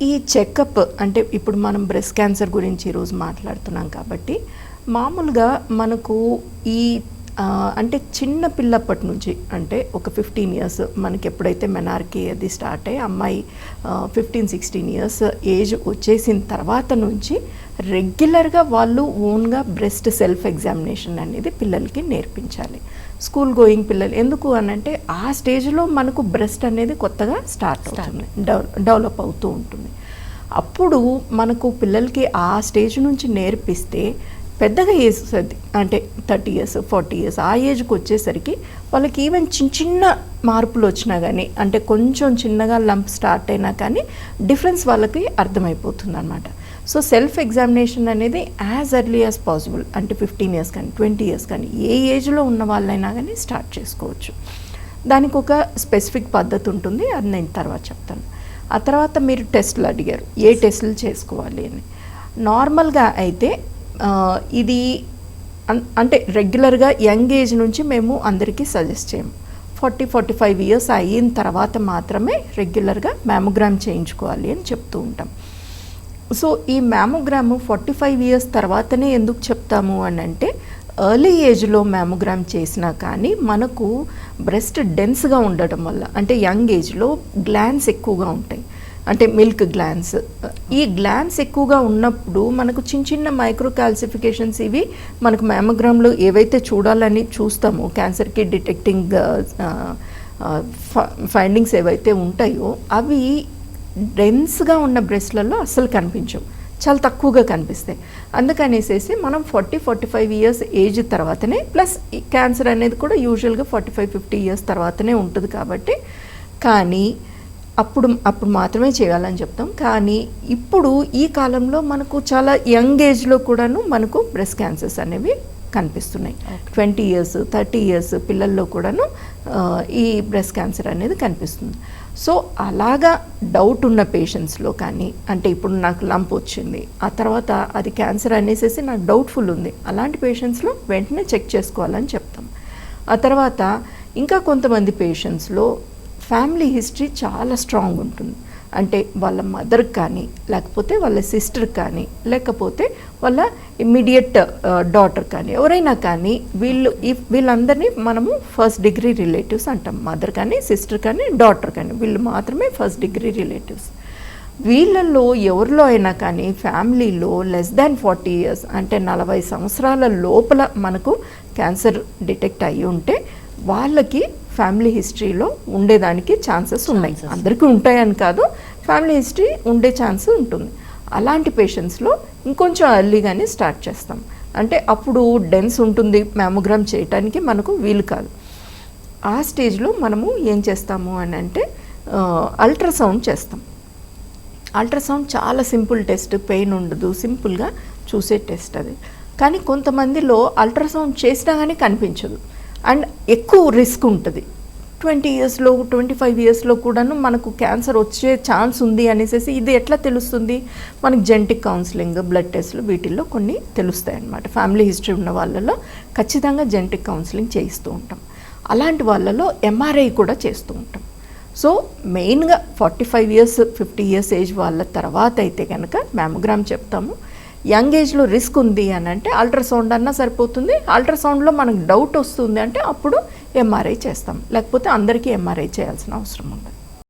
ఈ చెకప్ అంటే ఇప్పుడు మనం బ్రెస్ట్ క్యాన్సర్ గురించి ఈరోజు మాట్లాడుతున్నాం కాబట్టి మామూలుగా మనకు ఈ అంటే చిన్న పిల్లప్పటి నుంచి అంటే ఒక 15 ఇయర్స్ మనకి ఎప్పుడైతే మెనార్కీ అది స్టార్ట్ అయ్యి అమ్మాయి 15-16 ఇయర్స్ ఏజ్ వచ్చేసిన తర్వాత నుంచి రెగ్యులర్గా వాళ్ళు ఓన్గా బ్రెస్ట్ సెల్ఫ్ ఎగ్జామినేషన్ అనేది పిల్లలకి నేర్పించాలి. స్కూల్ గోయింగ్ పిల్లలు ఎందుకు అనంటే ఆ స్టేజ్లో మనకు బ్రెస్ట్ అనేది కొత్తగా స్టార్ట్ అవుతుంది, డెవలప్ అవుతూ ఉంటుంది. అప్పుడు మనకు పిల్లలకి ఆ స్టేజ్ నుంచి నేర్పిస్తే పెద్దగా ఏజ్ అంటే 30 ఇయర్స్ 40 ఇయర్స్ ఆ ఏజ్కి వచ్చేసరికి వాళ్ళకి ఈవెన్ చిన్న మార్పులు వచ్చినా కానీ అంటే కొంచెం చిన్నగా లంప్ స్టార్ట్ అయినా కానీ డిఫరెన్స్ వాళ్ళకి అర్థమైపోతుంది అనమాట. సో సెల్ఫ్ ఎగ్జామినేషన్ అనేది యాజ్ ఎర్లీ యాజ్ పాసిబుల్ అంటే 15 ఇయర్స్ కానీ 20 ఇయర్స్ కానీ ఏ ఏజ్లో ఉన్న వాళ్ళైనా కానీ స్టార్ట్ చేసుకోవచ్చు. దానికి ఒక స్పెసిఫిక్ పద్ధతి ఉంటుంది, అది నేను తర్వాత చెప్తాను. ఆ తర్వాత మీరు టెస్టులు అడిగారు, ఏ టెస్టులు చేసుకోవాలి అని. నార్మల్గా అయితే ఇది అంటే రెగ్యులర్గా యంగ్ ఏజ్ నుంచి మేము అందరికీ సజెస్ట్ చేయము. 40-45 ఇయర్స్ అయిన తర్వాత మాత్రమే రెగ్యులర్గా మ్యామోగ్రామ్ చేయించుకోవాలి అని చెప్తూ ఉంటాం. సో ఈ మ్యామోగ్రామ్ 45 ఇయర్స్ తర్వాతనే ఎందుకు చెప్తాము అని అంటే ఎర్లీ ఏజ్లో మ్యామోగ్రామ్ చేసినా కానీ మనకు బ్రెస్ట్ డెన్స్గా ఉండటం వల్ల అంటే యంగ్ ఏజ్లో గ్లాండ్స్ ఎక్కువగా ఉంటాయి, అంటే మిల్క్ గ్లాండ్స్. ఈ గ్లాండ్స్ ఎక్కువగా ఉన్నప్పుడు మనకు చిన్న మైక్రో క్యాల్సిఫికేషన్స్ ఇవి మనకు మ్యామోగ్రామ్లో ఏవైతే చూడాలని చూస్తామో క్యాన్సర్కి డిటెక్టింగ్ ఫైండింగ్స్ ఏవైతే ఉంటాయో అవి డెన్స్గా ఉన్న బ్రెస్ట్లలో అస్సలు కనిపించవు, చాలా తక్కువగా కనిపిస్తాయి. అందుకనేసేసి మనం 40-45 ఇయర్స్ ఏజ్ తర్వాతనే, ప్లస్ క్యాన్సర్ అనేది కూడా యూజువల్గా 45-50 ఇయర్స్ తర్వాతనే ఉంటుంది కాబట్టి కానీ అప్పుడు మాత్రమే చేయాలని చెప్తాం. కానీ ఇప్పుడు ఈ కాలంలో మనకు చాలా యంగ్ ఏజ్లో కూడాను మనకు బ్రెస్ట్ క్యాన్సర్స్ అనేవి కనిపిస్తున్నాయి. 20 ఇయర్స్ 30 ఇయర్స్ పిల్లల్లో కూడాను ఈ బ్రెస్ట్ క్యాన్సర్ అనేది కనిపిస్తుంది. సో అలాగా డౌట్ ఉన్న పేషెంట్స్లో కానీ అంటే ఇప్పుడు నాకు లంప్ వచ్చింది ఆ తర్వాత అది క్యాన్సర్ అనేసి నాకు డౌట్ఫుల్ ఉంది, అలాంటి పేషెంట్స్లో వెంటనే చెక్ చేసుకోవాలని చెప్తాం. ఆ తర్వాత ఇంకా కొంతమంది పేషెంట్స్లో ఫ్యామిలీ హిస్టరీ చాలా స్ట్రాంగ్ ఉంటుంది, అంటే వాళ్ళ మదర్కి కానీ లేకపోతే వాళ్ళ సిస్టర్ కానీ లేకపోతే వాళ్ళ ఇమ్మీడియట్ డాటర్ కానీ ఎవరైనా కానీ వీళ్ళందరినీ మనము ఫస్ట్ డిగ్రీ రిలేటివ్స్ అంటాం. మదర్ కానీ సిస్టర్ కానీ డాటర్ కానీ వీళ్ళు మాత్రమే ఫస్ట్ డిగ్రీ రిలేటివ్స్. వీళ్ళల్లో ఎవరిలో అయినా కానీ ఫ్యామిలీలో లెస్ దాన్ 40 ఇయర్స్ అంటే 40 సంవత్సరాల లోపల మనకు క్యాన్సర్ డిటెక్ట్ అయ్యి ఉంటే వాళ్ళకి ఫ్యామిలీ హిస్టరీలో ఉండేదానికి ఛాన్సెస్ ఉన్నాయి. అందరికీ ఉంటాయని కాదు, ఫ్యామిలీ హిస్టరీ ఉండే ఛాన్స్ ఉంటుంది. అలాంటి పేషెంట్స్లో ఇంకొంచెం ఎర్లీగానే స్టార్ట్ చేస్తాం, అంటే అప్పుడు డెన్స్ ఉంటుంది, మ్యామోగ్రామ్ చేయడానికి మనకు వీలు కాదు. ఆ స్టేజ్లో మనము ఏం చేస్తాము అని అంటే అల్ట్రాసౌండ్ చేస్తాం. అల్ట్రాసౌండ్ చాలా సింపుల్ టెస్ట్, పెయిన్ ఉండదు, సింపుల్గా చూసే టెస్ట్ అది. కానీ కొంతమందిలో అల్ట్రాసౌండ్ చేసినా కానీ కనిపించదు అండ్ ఎక్కువ రిస్క్ ఉంటుంది. 20 ఇయర్స్లో 25 ఇయర్స్లో కూడాను మనకు క్యాన్సర్ వచ్చే ఛాన్స్ ఉంది అనేసి ఇది ఎట్లా తెలుస్తుంది? మనకు జెనెటిక్ కౌన్సిలింగ్, బ్లడ్ టెస్ట్లు వీటిల్లో కొన్ని తెలుస్తాయి అన్నమాట. ఫ్యామిలీ హిస్టరీ ఉన్న వాళ్ళలో ఖచ్చితంగా జెనెటిక్ కౌన్సిలింగ్ చేయిస్తూ ఉంటాం. అలాంటి వాళ్ళలో ఎంఆర్ఐ కూడా చేస్తూ ఉంటాం. సో మెయిన్గా 45 ఇయర్స్ 50 ఇయర్స్ ఏజ్ వాళ్ళ తర్వాత అయితే కనుక మ్యామోగ్రామ్ చెప్తాము. యంగ్ ఏజ్లో రిస్క్ ఉంది అని అంటే అల్ట్రాసౌండ్ అన్నా సరిపోతుంది. అల్ట్రాసౌండ్లో మనకు డౌట్ వస్తుంది అంటే అప్పుడు ఎంఆర్ఐ చేస్తాం, లేకపోతే అందరికీ ఎంఆర్ఐ చేయాల్సిన అవసరం ఉండదు.